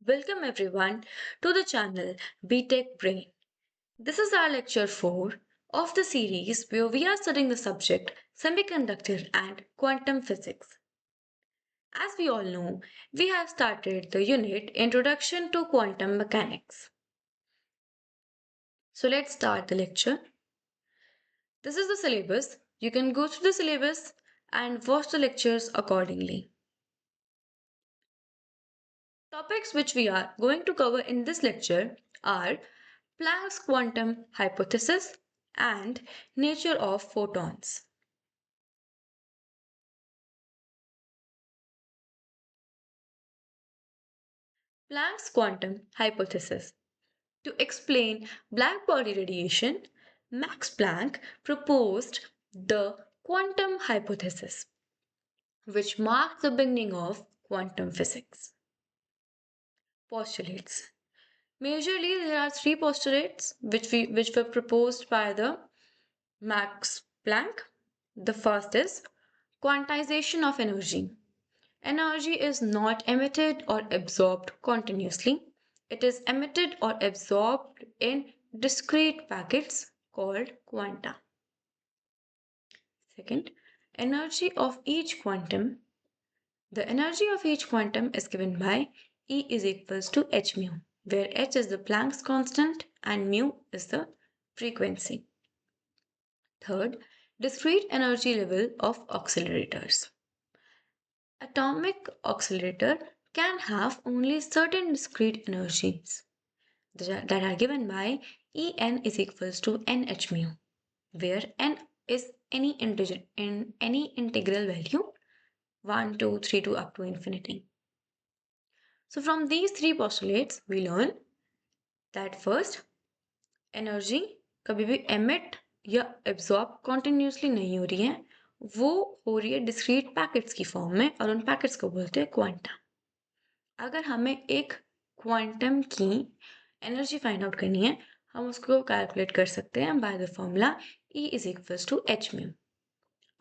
Welcome everyone to the channel BTech Brain. This is our lecture 4 of the series where we are studying the subject semiconductor and quantum physics. As we all know, we have started the unit Introduction to Quantum Mechanics. So let's start the lecture. This is the syllabus. You can go through the syllabus and watch the lectures accordingly. Topics which we are going to cover in this lecture are Planck's quantum hypothesis and nature of photons. Planck's quantum hypothesis. To explain black body radiation, Max Planck proposed the quantum hypothesis, which marked the beginning of quantum physics. Postulates. Majorly, there are three postulates which were proposed by the Max Planck. The first is quantization of energy. Energy is not emitted or absorbed continuously. It is emitted or absorbed in discrete packets called quanta. Second, energy of each quantum. The energy of each quantum is given by E is equals to h mu, where h is the Planck's constant and mu is the frequency. Third, discrete energy level of accelerators. Atomic accelerator can have only certain discrete energies that are given by En is equals to nh mu, where n is any integer in any integral value 1, 2, 3 to up to infinity. So from these three postulates, we learn that first, energy कभी भी emit या absorb continuously नहीं हो रही है, वो हो रही है discrete packets की form में और उन packets को बोलते हैं quanta. अगर हमें एक क्वांटम की एनर्जी फाइंड आउट करनी है हम उसको कैलकुलेट कर सकते हैं by the formula E is equals to H mu.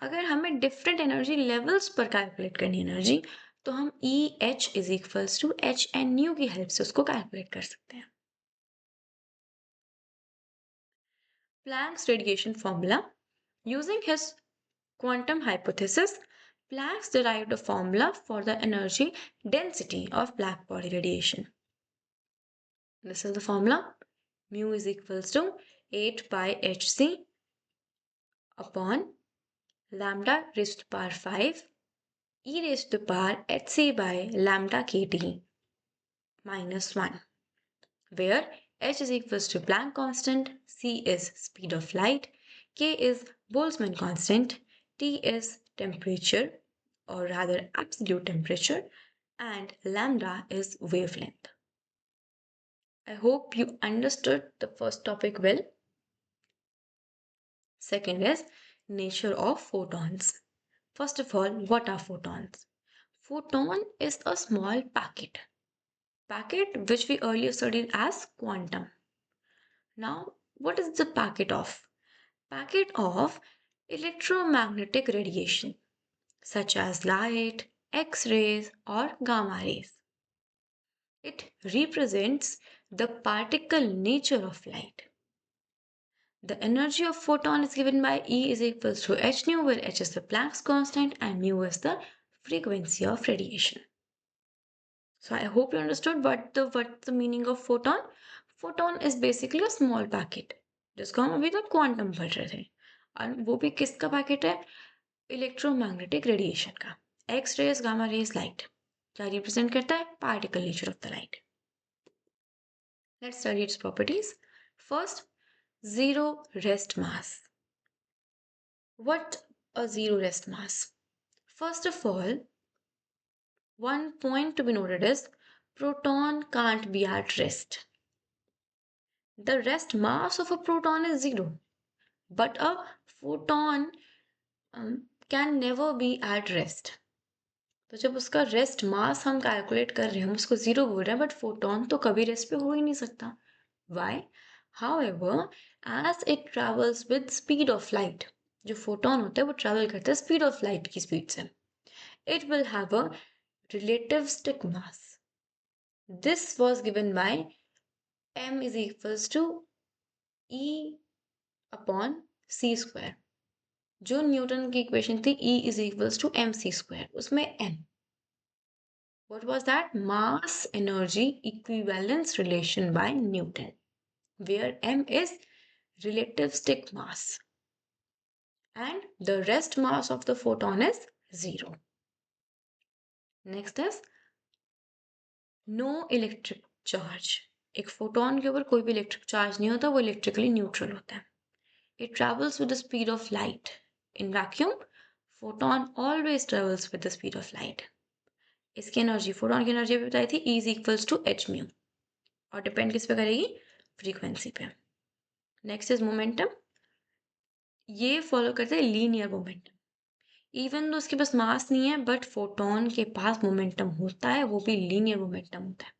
अगर हमें डिफरेंट एनर्जी लेवल्स पर कैलकुलेट करनी है एनर्जी तो हम E H is equals to H N nu की हेल्प से उसको कैलकुलेट कर सकते हैं. Planck's radiation formula. Using his quantum hypothesis, Planck derived a formula for the energy density of black body radiation. This is the formula. Mu is equals to 8 by hc upon lambda raised to the power 5 e raised to the power hc by lambda kt minus 1, where h is equals to Planck constant, c is speed of light, k is Boltzmann constant, t is temperature or rather absolute temperature, and lambda is wavelength. I hope you understood the first topic well. Second is nature of photons. First of all, what are photons? Photon is a small packet which we earlier studied as quantum. Now, what is the packet of? Packet of electromagnetic radiation such as light, X-rays or gamma rays. It represents the particle nature of light. The energy of photon is given by E is equals to h nu, where h is the Planck's constant and mu is the frequency of radiation. So I hope you understood what's the meaning of photon. Photon is basically a small packet जिसको हम अभी तक quantum पढ़ रहे थे और वो भी किसका पैकेट है इलेक्ट्रोमैग्नेटिक रेडिएशन का. X raise gamma rays light क्या रिप्रेजेंट करता है particle nature of the light. Let's study its properties. First, zero rest mass. What a zero rest mass? First of all, one point to be noted is proton can't be at rest. The rest mass of a proton is zero, but a photon can never be at rest. तो जब उसका rest mass हम calculate कर रहे हैं हम उसको zero बोल रहे हैं बट फोटोन तो कभी रेस्ट पे हो ही नहीं सकता. Why? However, as it travels with speed of light, जो फोटोन होता है वो ट्रेवल करता है स्पीड ऑफ लाइट की स्पीड से. It will have a relativistic mass. This was given by m is equals to E upon C square. जो Newton की इक्वेशन थी E is equals to mc square, उसमें m. What was that? Mass energy equivalence relation by Newton, where m is relativistic mass and the rest mass of the photon is 0. Next is no electric charge. एक photon के ऊपर कोई भी electric charge नहीं होता, वो electrically neutral होता है. It travels with the speed of light. In vacuum, photon always travels with the speed of light. इसकी एनर्जी, फोटोन की एनर्जी भी बताई थी, E is equals to h mu, और डिपेंड किस पे करेगी? फ्रीक्वेंसी पे. Next is momentum. ये फॉलो करते हैं लीनियर मोमेंटम. इवन तो उसके पास मास नहीं है, बट फोटोन के पास मोमेंटम होता है, वो भी लीनियर मोमेंटम होता है.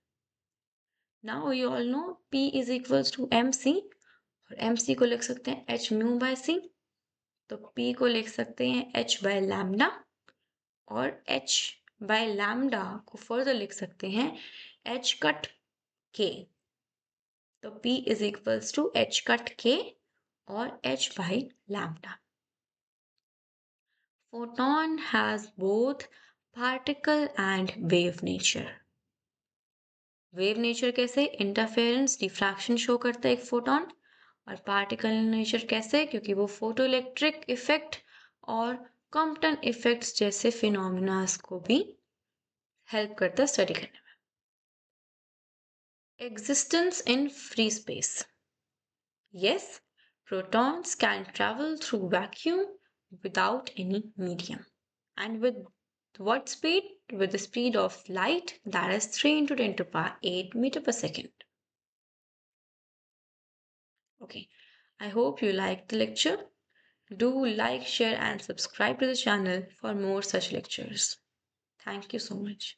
Now you all know P is equals to mc, और mc को लिख सकते हैं h mu by c. तो P को लिख सकते हैं h by lambda, और h by lambda को फर्दर लिख सकते हैं h cut k. तो P is equals to h cut k और h by lambda. Photon has both particle and wave nature. Wave nature कैसे? इंटरफेरेंस डिफ्रैक्शन शो करता है एक फोटोन. और पार्टिकल नेचर कैसे? क्योंकि वो फोटो इलेक्ट्रिक इफेक्ट और कॉम्पटन इफेक्ट्स जैसे फिनोमिनास को भी हेल्प करता है स्टडी करने में. Existence in free space. Yes, protons can travel through vacuum without any medium. And with what speed? With the speed of light, that is 3 into 10 to the power 8 meter per second. Okay, I hope you liked the lecture. Do like, share and subscribe to the channel for more such lectures. Thank you so much.